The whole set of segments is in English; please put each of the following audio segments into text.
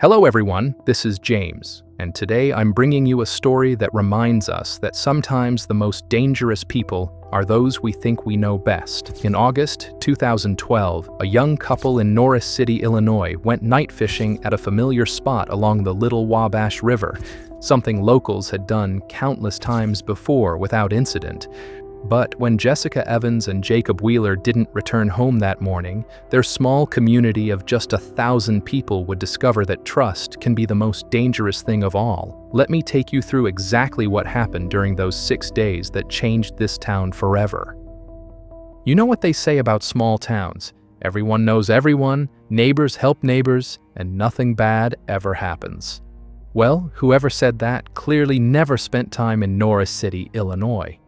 Hello everyone, this is James, and today I'm bringing you a story that reminds us that sometimes the most dangerous people are those we think we know best. In August 2012, a young couple in Norris City, Illinois went night fishing at a familiar spot along the Little Wabash River, something locals had done countless times before without incident. But when Jessica Evans and Jacob Wheeler didn't return home that morning, their small community of just 1,000 people would discover that trust can be the most dangerous thing of all. Let me take you through exactly what happened during those 6 days that changed this town forever. You know what they say about small towns? Everyone knows everyone, neighbors help neighbors, and nothing bad ever happens. Well, whoever said that clearly never spent time in Norris City, Illinois.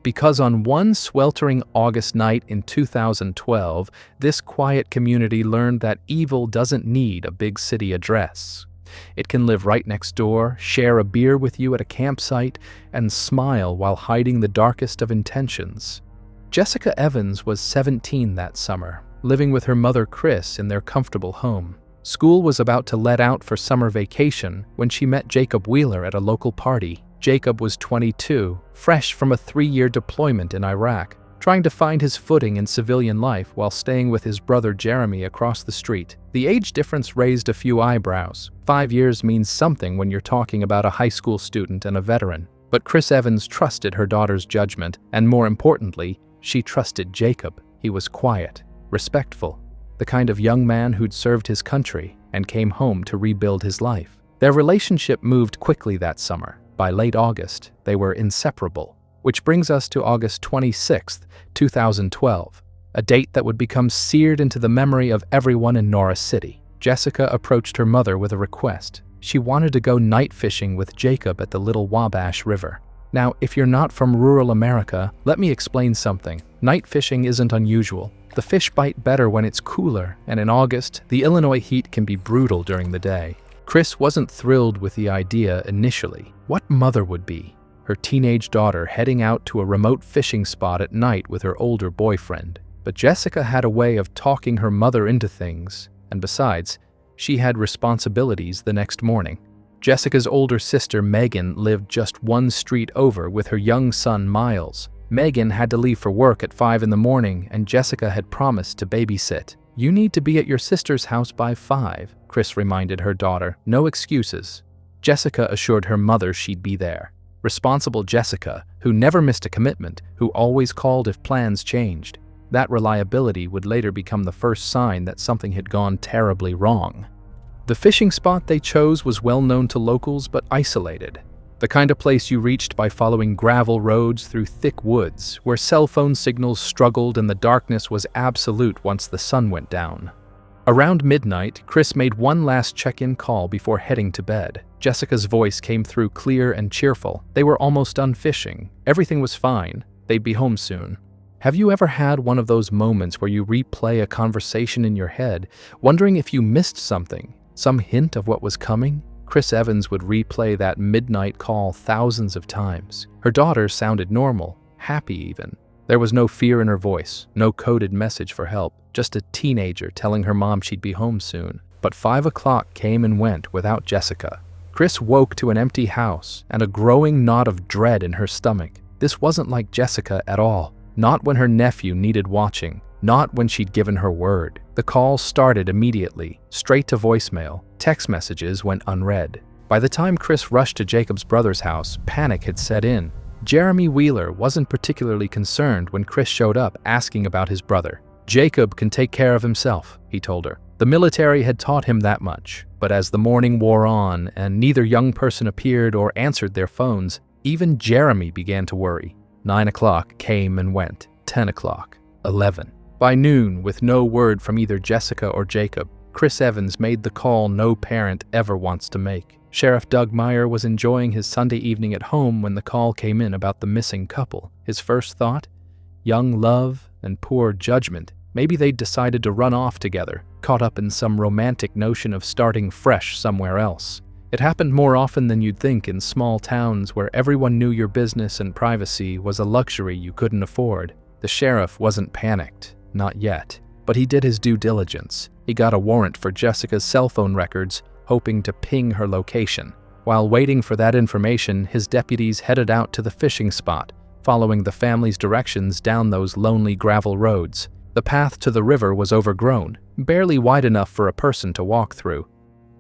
Because on one sweltering August night in 2012, this quiet community learned that evil doesn't need a big city address. It can live right next door, share a beer with you at a campsite, and smile while hiding the darkest of intentions. Jessica Evans was 17 that summer, living with her mother Chris in their comfortable home. School was about to let out for summer vacation when she met Jacob Wheeler at a local party. Jacob was 22, fresh from a 3-year deployment in Iraq, trying to find his footing in civilian life while staying with his brother Jeremy across the street. The age difference raised a few eyebrows. 5 years means something when you're talking about a high school student and a veteran. But Chris Evans trusted her daughter's judgment, and more importantly, she trusted Jacob. He was quiet, respectful, the kind of young man who'd served his country and came home to rebuild his life. Their relationship moved quickly that summer. By late August, they were inseparable, which brings us to August 26, 2012, a date that would become seared into the memory of everyone in Norris City. Jessica approached her mother with a request. She wanted to go night fishing with Jacob at the Little Wabash River. Now, if you're not from rural America, let me explain something. Night fishing isn't unusual. The fish bite better when it's cooler, and in August, the Illinois heat can be brutal during the day. Chris wasn't thrilled with the idea initially. What mother would be? Her teenage daughter heading out to a remote fishing spot at night with her older boyfriend. But Jessica had a way of talking her mother into things, and besides, she had responsibilities the next morning. Jessica's older sister Megan lived just one street over with her young son Miles. Megan had to leave for work at 5 in the morning, and Jessica had promised to babysit. "You need to be at your sister's house by 5, Chris reminded her daughter. No excuses. Jessica assured her mother she'd be there. Responsible Jessica, who never missed a commitment, who always called if plans changed. That reliability would later become the first sign that something had gone terribly wrong. The fishing spot they chose was well known to locals but isolated. The kind of place you reached by following gravel roads through thick woods, where cell phone signals struggled and the darkness was absolute once the sun went down. Around midnight, Chris made one last check-in call before heading to bed. Jessica's voice came through clear and cheerful. They were almost done fishing. Everything was fine. They'd be home soon. Have you ever had one of those moments where you replay a conversation in your head, wondering if you missed something, some hint of what was coming? Chris Evans would replay that midnight call thousands of times. Her daughter sounded normal, happy even. There was no fear in her voice, no coded message for help, just a teenager telling her mom she'd be home soon. But 5 o'clock came and went without Jessica. Chris woke to an empty house and a growing knot of dread in her stomach. This wasn't like Jessica at all. Not when her nephew needed watching. Not when she'd given her word. The call started immediately, straight to voicemail. Text messages went unread. By the time Chris rushed to Jacob's brother's house, panic had set in. Jeremy Wheeler wasn't particularly concerned when Chris showed up asking about his brother. "Jacob can take care of himself," he told her. The military had taught him that much, but as the morning wore on and neither young person appeared or answered their phones, even Jeremy began to worry. 9 o'clock came and went. 10 o'clock. 11. By noon, with no word from either Jessica or Jacob, Chris Evans made the call no parent ever wants to make. Sheriff Doug Meyer was enjoying his Sunday evening at home when the call came in about the missing couple. His first thought? Young love and poor judgment. Maybe they'd decided to run off together, caught up in some romantic notion of starting fresh somewhere else. It happened more often than you'd think in small towns where everyone knew your business and privacy was a luxury you couldn't afford. The sheriff wasn't panicked, not yet, but he did his due diligence. He got a warrant for Jessica's cell phone records, hoping to ping her location. While waiting for that information, his deputies headed out to the fishing spot, following the family's directions down those lonely gravel roads. The path to the river was overgrown, barely wide enough for a person to walk through.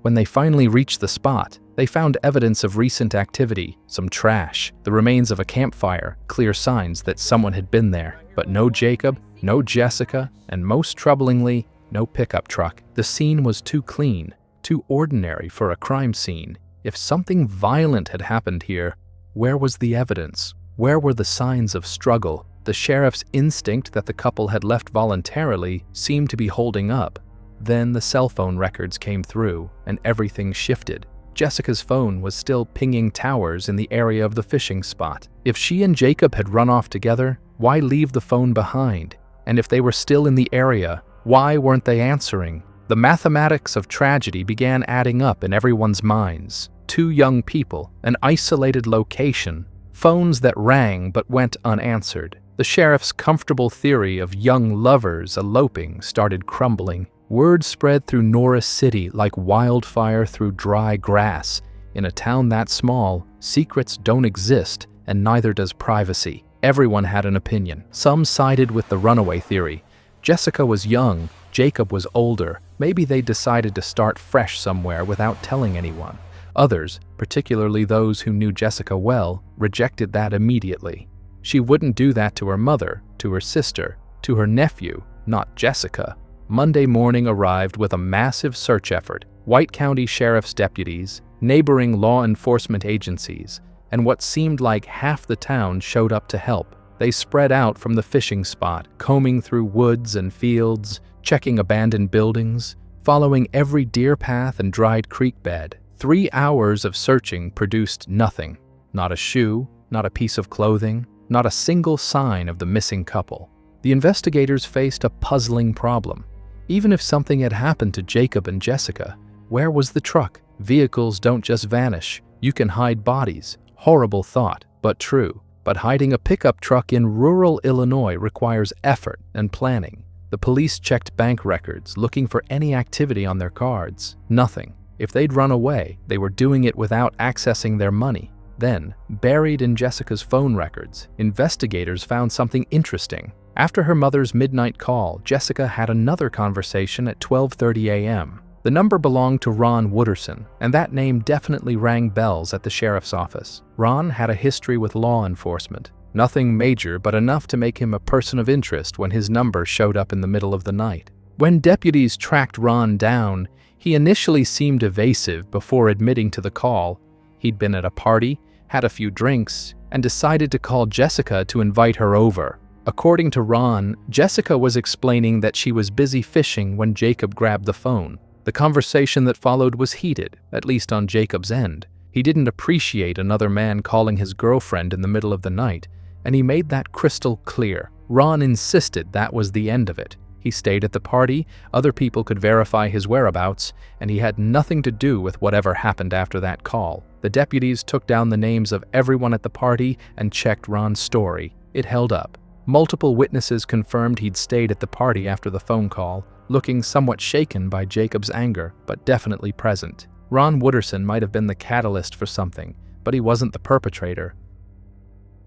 When they finally reached the spot, they found evidence of recent activity, some trash, the remains of a campfire, clear signs that someone had been there. But no Jacob, no Jessica, and most troublingly, no pickup truck. The scene was too clean, too ordinary for a crime scene. If something violent had happened here, where was the evidence? Where were the signs of struggle? The sheriff's instinct that the couple had left voluntarily seemed to be holding up. Then the cell phone records came through, and everything shifted. Jessica's phone was still pinging towers in the area of the fishing spot. If she and Jacob had run off together, why leave the phone behind? And if they were still in the area, why weren't they answering? The mathematics of tragedy began adding up in everyone's minds. 2 young people, an isolated location, phones that rang but went unanswered. The sheriff's comfortable theory of young lovers eloping started crumbling. Word spread through Norris City like wildfire through dry grass. In a town that small, secrets don't exist, and neither does privacy. Everyone had an opinion. Some sided with the runaway theory. Jessica was young, Jacob was older. Maybe they decided to start fresh somewhere without telling anyone. Others, particularly those who knew Jessica well, rejected that immediately. She wouldn't do that to her mother, to her sister, to her nephew, not Jessica. Monday morning arrived with a massive search effort. White County Sheriff's deputies, neighboring law enforcement agencies, and what seemed like half the town showed up to help. They spread out from the fishing spot, combing through woods and fields, checking abandoned buildings, following every deer path and dried creek bed. 3 hours of searching produced nothing. Not a shoe, not a piece of clothing, not a single sign of the missing couple. The investigators faced a puzzling problem. Even if something had happened to Jacob and Jessica, where was the truck? Vehicles don't just vanish. You can hide bodies. Horrible thought, but true. But hiding a pickup truck in rural Illinois requires effort and planning. The police checked bank records, looking for any activity on their cards. Nothing. If they'd run away, they were doing it without accessing their money. Then, buried in Jessica's phone records, investigators found something interesting. After her mother's midnight call, Jessica had another conversation at 12:30 a.m. The number belonged to Ron Wooderson, and that name definitely rang bells at the sheriff's office. Ron had a history with law enforcement. Nothing major, but enough to make him a person of interest when his number showed up in the middle of the night. When deputies tracked Ron down, he initially seemed evasive before admitting to the call. He'd been at a party, had a few drinks, and decided to call Jessica to invite her over. According to Ron, Jessica was explaining that she was busy fishing when Jacob grabbed the phone. The conversation that followed was heated, at least on Jacob's end. He didn't appreciate another man calling his girlfriend in the middle of the night, and he made that crystal clear. Ron insisted that was the end of it. He stayed at the party, other people could verify his whereabouts, and he had nothing to do with whatever happened after that call. The deputies took down the names of everyone at the party and checked Ron's story. It held up. Multiple witnesses confirmed he'd stayed at the party after the phone call, looking somewhat shaken by Jacob's anger, but definitely present. Ron Wooderson might have been the catalyst for something, but he wasn't the perpetrator.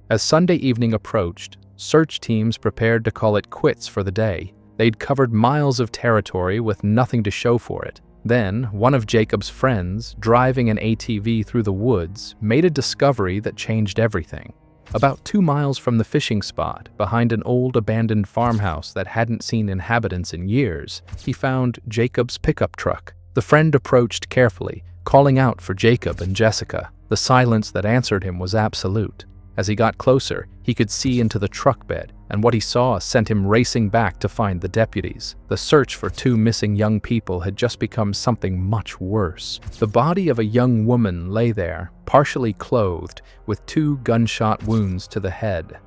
As Sunday evening approached, search teams prepared to call it quits for the day. They'd covered miles of territory with nothing to show for it. Then, one of Jacob's friends, driving an ATV through the woods, made a discovery that changed everything. About 2 miles from the fishing spot, behind an old abandoned farmhouse that hadn't seen inhabitants in years, he found Jacob's pickup truck. The friend approached carefully, calling out for Jacob and Jessica. The silence that answered him was absolute. As he got closer, he could see into the truck bed, and what he saw sent him racing back to find the deputies. The search for 2 missing young people had just become something much worse. The body of a young woman lay there, partially clothed, with 2 gunshot wounds to the head.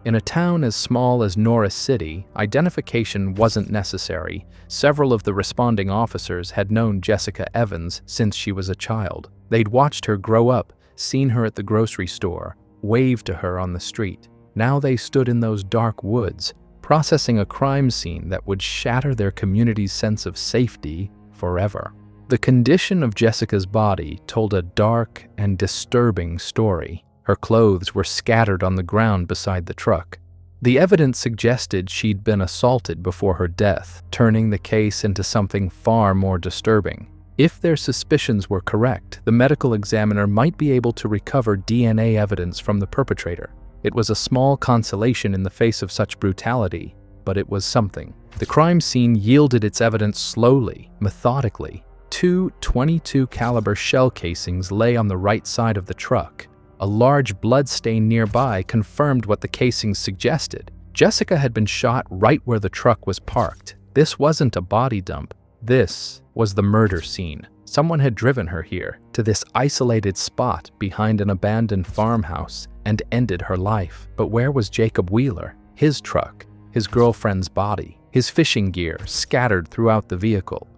In a town as small as Norris City, identification wasn't necessary. Several of the responding officers had known Jessica Evans since she was a child. They'd watched her grow up, seen her at the grocery store, waved to her on the street. Now they stood in those dark woods, processing a crime scene that would shatter their community's sense of safety forever. The condition of Jessica's body told a dark and disturbing story. Her clothes were scattered on the ground beside the truck. The evidence suggested she'd been assaulted before her death, turning the case into something far more disturbing. If their suspicions were correct, the medical examiner might be able to recover DNA evidence from the perpetrator. It was a small consolation in the face of such brutality, but it was something. The crime scene yielded its evidence slowly, methodically. 2 .22 caliber shell casings lay on the right side of the truck. A large blood stain nearby confirmed what the casings suggested. Jessica had been shot right where the truck was parked. This wasn't a body dump. This was the murder scene. Someone had driven her here, to this isolated spot behind an abandoned farmhouse, and ended her life. But where was Jacob Wheeler? His truck, his girlfriend's body, his fishing gear scattered throughout the vehicle.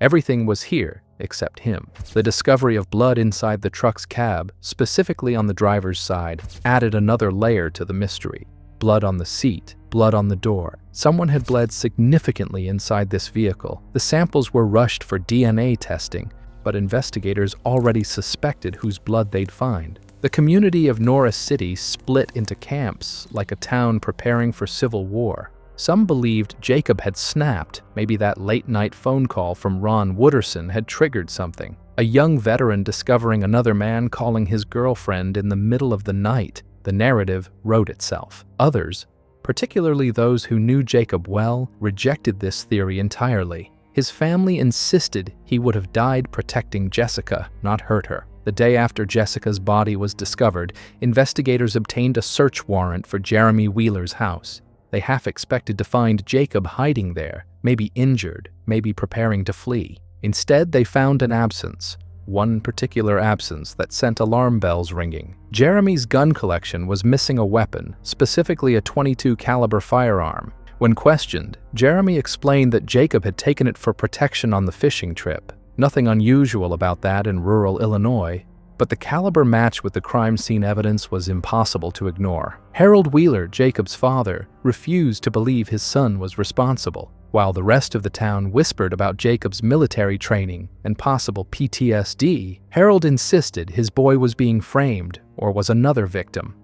Everything was here except him. The discovery of blood inside the truck's cab, specifically on the driver's side, added another layer to the mystery. Blood on the seat, blood on the door. Someone had bled significantly inside this vehicle. The samples were rushed for DNA testing, but investigators already suspected whose blood they'd find. The community of Norris City split into camps, like a town preparing for civil war. Some believed Jacob had snapped. Maybe that late-night phone call from Ron Wooderson had triggered something. A young veteran discovering another man calling his girlfriend in the middle of the night. The narrative wrote itself. Others, particularly those who knew Jacob well, rejected this theory entirely. His family insisted he would have died protecting Jessica, not hurt her. The day after Jessica's body was discovered, investigators obtained a search warrant for Jeremy Wheeler's house. They half expected to find Jacob hiding there, maybe injured, maybe preparing to flee. Instead, they found an absence. One particular absence that sent alarm bells ringing. Jeremy's gun collection was missing a weapon, specifically a .22 caliber firearm. When questioned, Jeremy explained that Jacob had taken it for protection on the fishing trip. Nothing unusual about that in rural Illinois, but the caliber match with the crime scene evidence was impossible to ignore. Harold Wheeler, Jacob's father, refused to believe his son was responsible. While the rest of the town whispered about Jacob's military training and possible PTSD, Harold insisted his boy was being framed or was another victim.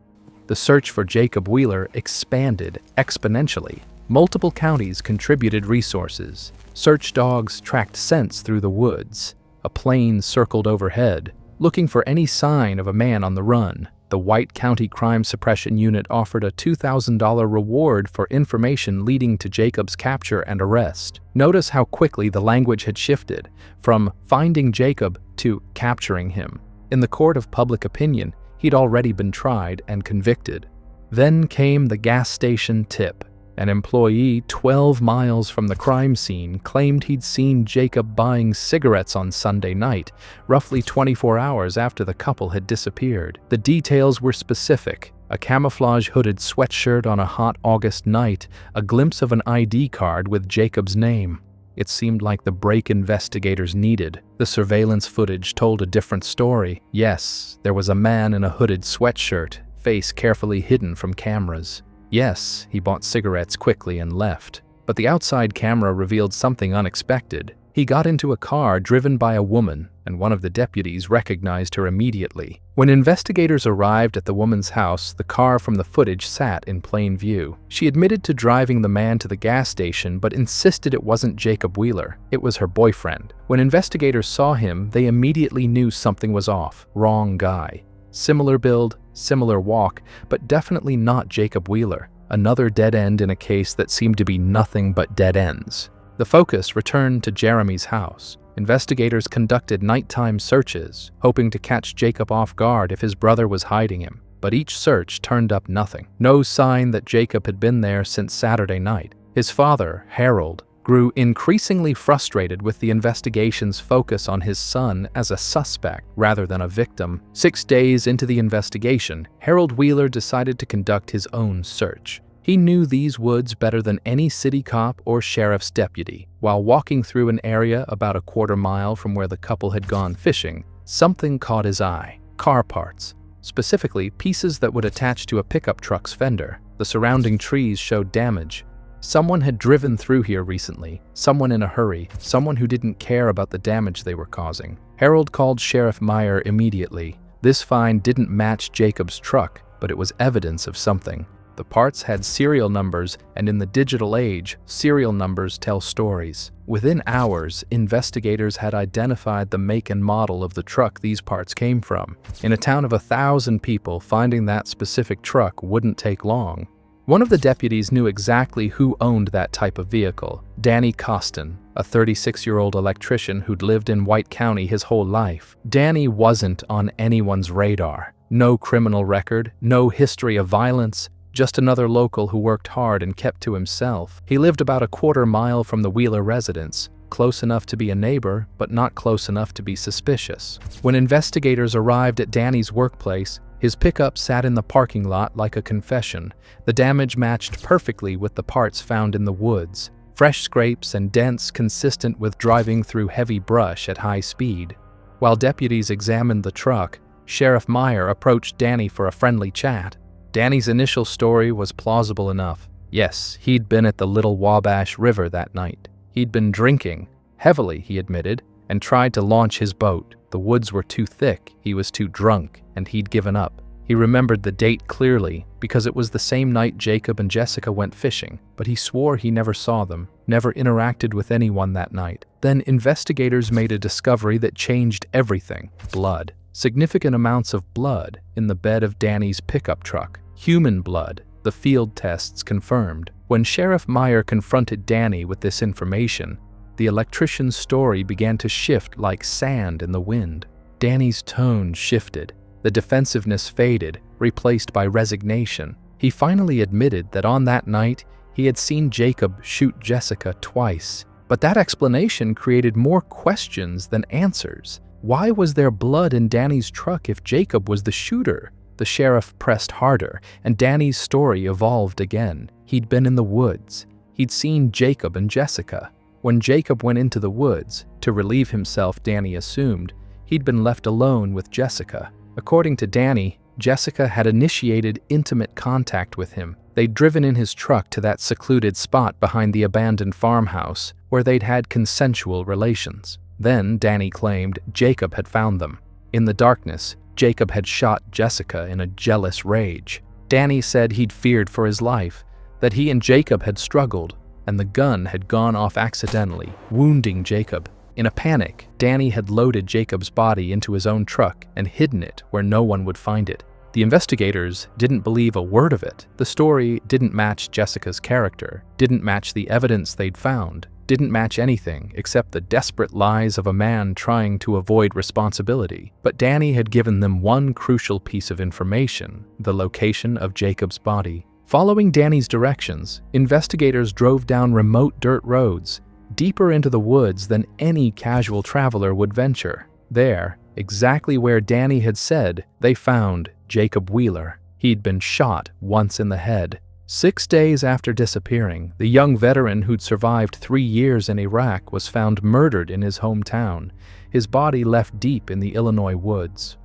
The search for Jacob Wheeler expanded exponentially. Multiple counties contributed resources. Search dogs tracked scents through the woods. A plane circled overhead, looking for any sign of a man on the run. The White County Crime Suppression Unit offered a $2,000 reward for information leading to Jacob's capture and arrest. Notice how quickly the language had shifted, from finding Jacob to capturing him. In the court of public opinion, he'd already been tried and convicted. Then came the gas station tip. An employee 12 miles from the crime scene claimed he'd seen Jacob buying cigarettes on Sunday night, roughly 24 hours after the couple had disappeared. The details were specific: a camouflage hooded sweatshirt on a hot August night, a glimpse of an ID card with Jacob's name. It seemed like the break investigators needed. The surveillance footage told a different story. Yes, there was a man in a hooded sweatshirt, face carefully hidden from cameras. Yes, he bought cigarettes quickly and left. But the outside camera revealed something unexpected. He got into a car driven by a woman, and one of the deputies recognized her immediately. When investigators arrived at the woman's house, the car from the footage sat in plain view. She admitted to driving the man to the gas station, but insisted it wasn't Jacob Wheeler. It was her boyfriend. When investigators saw him, they immediately knew something was off. Wrong guy. Similar build, similar walk, but definitely not Jacob Wheeler. Another dead end in a case that seemed to be nothing but dead ends. The focus returned to Jeremy's house. Investigators conducted nighttime searches, hoping to catch Jacob off guard if his brother was hiding him. But each search turned up nothing. No sign that Jacob had been there since Saturday night. His father, Harold, grew increasingly frustrated with the investigation's focus on his son as a suspect rather than a victim. 6 days into the investigation, Harold Wheeler decided to conduct his own search. He knew these woods better than any city cop or sheriff's deputy. While walking through an area about a quarter mile from where the couple had gone fishing, something caught his eye: car parts, specifically pieces that would attach to a pickup truck's fender. The surrounding trees showed damage. Someone had driven through here recently, someone in a hurry, someone who didn't care about the damage they were causing. Harold called Sheriff Meyer immediately. This find didn't match Jacob's truck, but it was evidence of something. The parts had serial numbers, and in the digital age, serial numbers tell stories. Within hours, investigators had identified the make and model of the truck these parts came from. In a town of 1,000 people, finding that specific truck wouldn't take long. One of the deputies knew exactly who owned that type of vehicle: Danny Costin, a 36-year-old electrician who'd lived in White County his whole life. Danny wasn't on anyone's radar. No criminal record, no history of violence, just another local who worked hard and kept to himself. He lived about a quarter-mile from the Wheeler residence, close enough to be a neighbor, but not close enough to be suspicious. When investigators arrived at Danny's workplace, his pickup sat in the parking lot like a confession. The damage matched perfectly with the parts found in the woods. Fresh scrapes and dents consistent with driving through heavy brush at high speed. While deputies examined the truck, Sheriff Meyer approached Danny for a friendly chat. Danny's initial story was plausible enough. Yes, he'd been at the Little Wabash River that night. He'd been drinking, heavily, he admitted, and tried to launch his boat. The woods were too thick, he was too drunk, and he'd given up. He remembered the date clearly because it was the same night Jacob and Jessica went fishing, but he swore he never saw them, never interacted with anyone that night. Then investigators made a discovery that changed everything: blood. Significant amounts of blood in the bed of Danny's pickup truck. Human blood, the field tests confirmed. When Sheriff Meyer confronted Danny with this information, the electrician's story began to shift like sand in the wind. Danny's tone shifted. The defensiveness faded, replaced by resignation. He finally admitted that on that night, he had seen Jacob shoot Jessica twice. But that explanation created more questions than answers. Why was there blood in Danny's truck if Jacob was the shooter? The sheriff pressed harder, and Danny's story evolved again. He'd been in the woods. He'd seen Jacob and Jessica. When Jacob went into the woods, to relieve himself, Danny assumed, he'd been left alone with Jessica. According to Danny, Jessica had initiated intimate contact with him. They'd driven in his truck to that secluded spot behind the abandoned farmhouse, where they'd had consensual relations. Then, Danny claimed, Jacob had found them. In the darkness, Jacob had shot Jessica in a jealous rage. Danny said he'd feared for his life, that he and Jacob had struggled, and the gun had gone off accidentally, wounding Jacob. In a panic, Danny had loaded Jacob's body into his own truck and hidden it where no one would find it. The investigators didn't believe a word of it. The story didn't match Jessica's character, didn't match the evidence they'd found, didn't match anything except the desperate lies of a man trying to avoid responsibility. But Danny had given them one crucial piece of information: the location of Jacob's body. Following Danny's directions, investigators drove down remote dirt roads, deeper into the woods than any casual traveler would venture. There, exactly where Danny had said, they found Jacob Wheeler. He'd been shot once in the head. 6 days after disappearing, the young veteran who'd survived 3 years in Iraq was found murdered in his hometown, his body left deep in the Illinois woods.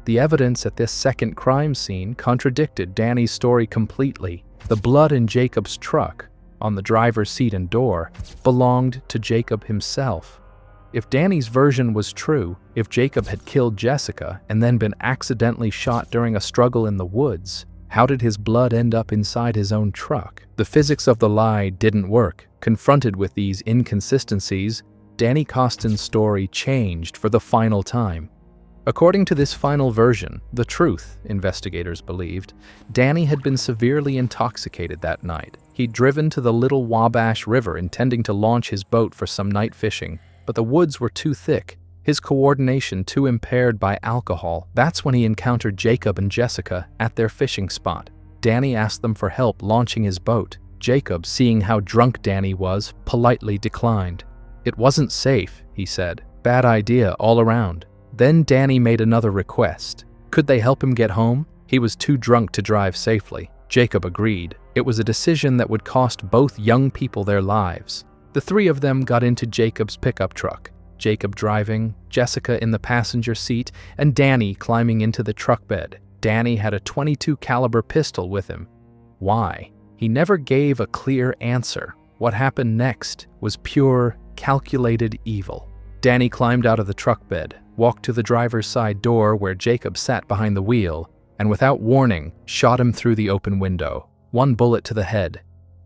The evidence at this second crime scene contradicted Danny's story completely. The blood in Jacob's truck, on the driver's seat and door, belonged to Jacob himself. If Danny's version was true, if Jacob had killed Jessica and then been accidentally shot during a struggle in the woods, how did his blood end up inside his own truck? The physics of the lie didn't work. Confronted with these inconsistencies, Danny Costin's story changed for the final time. According to this final version, the truth, investigators believed, Danny had been severely intoxicated that night. He'd driven to the Little Wabash River intending to launch his boat for some night fishing, but the woods were too thick, his coordination too impaired by alcohol. That's when he encountered Jacob and Jessica at their fishing spot. Danny asked them for help launching his boat. Jacob, seeing how drunk Danny was, politely declined. It wasn't safe, he said. Bad idea all around. Then Danny made another request. Could they help him get home? He was too drunk to drive safely. Jacob agreed. It was a decision that would cost both young people their lives. The three of them got into Jacob's pickup truck, Jacob driving, Jessica in the passenger seat, and Danny climbing into the truck bed. Danny had a .22 caliber pistol with him. Why? He never gave a clear answer. What happened next was pure, calculated evil. Danny climbed out of the truck bed, walked to the driver's side door where Jacob sat behind the wheel, and without warning, shot him through the open window. One bullet to the head.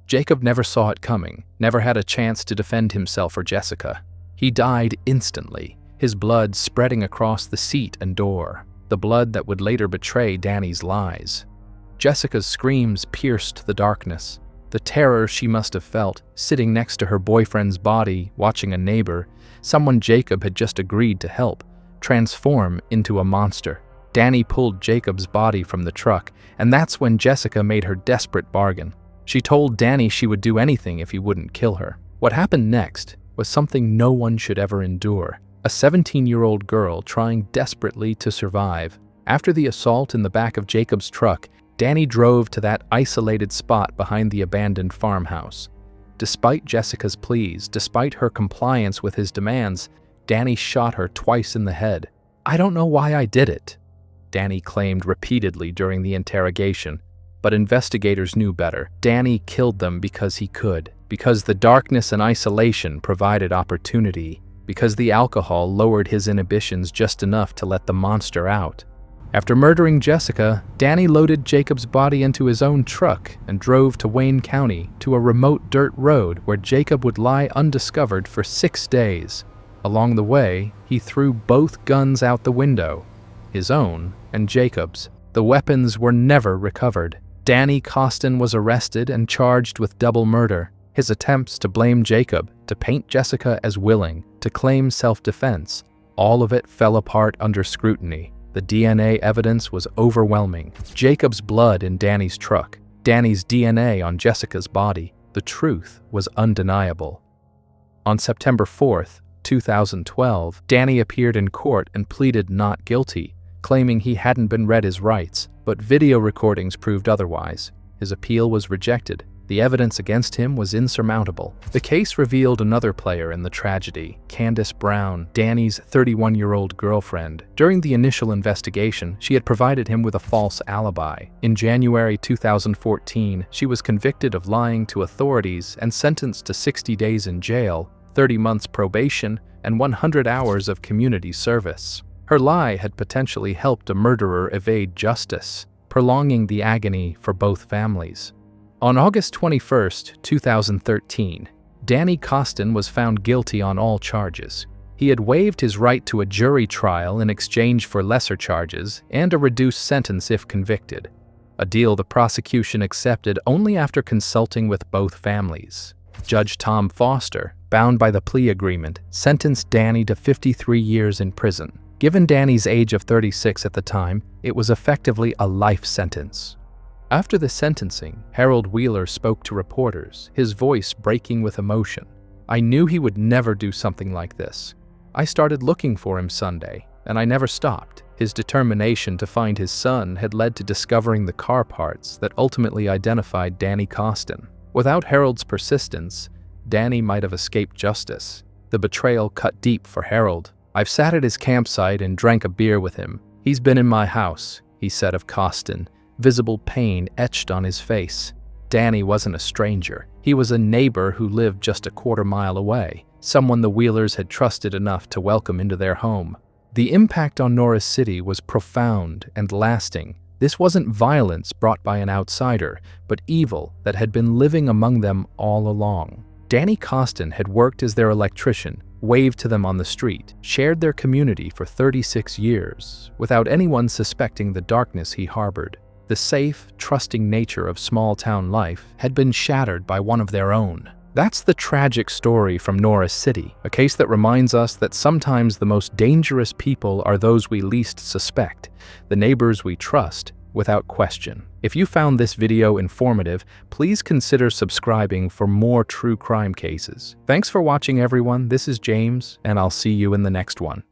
Jacob never saw it coming, never had a chance to defend himself or Jessica. He died instantly, his blood spreading across the seat and door, the blood that would later betray Danny's lies. Jessica's screams pierced the darkness. The terror she must have felt, sitting next to her boyfriend's body, watching a neighbor, someone Jacob had just agreed to help, transform into a monster. Danny pulled Jacob's body from the truck, and that's when Jessica made her desperate bargain. She told Danny she would do anything if he wouldn't kill her. What happened next was something no one should ever endure. A 17-year-old girl trying desperately to survive. After the assault in the back of Jacob's truck, Danny drove to that isolated spot behind the abandoned farmhouse. Despite Jessica's pleas, despite her compliance with his demands, Danny shot her twice in the head. "I don't know why I did it," Danny claimed repeatedly during the interrogation. But investigators knew better. Danny killed them because he could, because the darkness and isolation provided opportunity, because the alcohol lowered his inhibitions just enough to let the monster out. After murdering Jessica, Danny loaded Jacob's body into his own truck and drove to Wayne County, to a remote dirt road where Jacob would lie undiscovered for 6 days. Along the way, he threw both guns out the window, his own and Jacob's. The weapons were never recovered. Danny Costin was arrested and charged with double murder. His attempts to blame Jacob, to paint Jessica as willing, to claim self-defense, all of it fell apart under scrutiny. The DNA evidence was overwhelming. Jacob's blood in Danny's truck, Danny's DNA on Jessica's body. The truth was undeniable. On September 4th, 2012, Danny appeared in court and pleaded not guilty, claiming he hadn't been read his rights, but video recordings proved otherwise. His appeal was rejected. The evidence against him was insurmountable. The case revealed another player in the tragedy, Candace Brown, Danny's 31-year-old girlfriend. During the initial investigation, she had provided him with a false alibi. In January 2014, she was convicted of lying to authorities and sentenced to 60 days in jail, 30 months probation, and 100 hours of community service. Her lie had potentially helped a murderer evade justice, prolonging the agony for both families. On August 21, 2013, Danny Costin was found guilty on all charges. He had waived his right to a jury trial in exchange for lesser charges and a reduced sentence if convicted, a deal the prosecution accepted only after consulting with both families. Judge Tom Foster, bound by the plea agreement, sentenced Danny to 53 years in prison. Given Danny's age of 36 at the time, it was effectively a life sentence. After the sentencing, Harold Wheeler spoke to reporters, his voice breaking with emotion. "I knew he would never do something like this. I started looking for him Sunday, and I never stopped." His determination to find his son had led to discovering the car parts that ultimately identified Danny Costin. Without Harold's persistence, Danny might have escaped justice. The betrayal cut deep for Harold. "I've sat at his campsite and drank a beer with him. He's been in my house," he said of Costin, visible pain etched on his face. Danny wasn't a stranger. He was a neighbor who lived just a quarter-mile away, someone the Wheelers had trusted enough to welcome into their home. The impact on Norris City was profound and lasting. This wasn't violence brought by an outsider, but evil that had been living among them all along. Danny Costin had worked as their electrician, waved to them on the street, shared their community for 36 years, without anyone suspecting the darkness he harbored. The safe, trusting nature of small-town life had been shattered by one of their own. That's the tragic story from Norris City, a case that reminds us that sometimes the most dangerous people are those we least suspect, the neighbors we trust without question. If you found this video informative, please consider subscribing for more true crime cases. Thanks for watching, everyone. This is James, and I'll see you in the next one.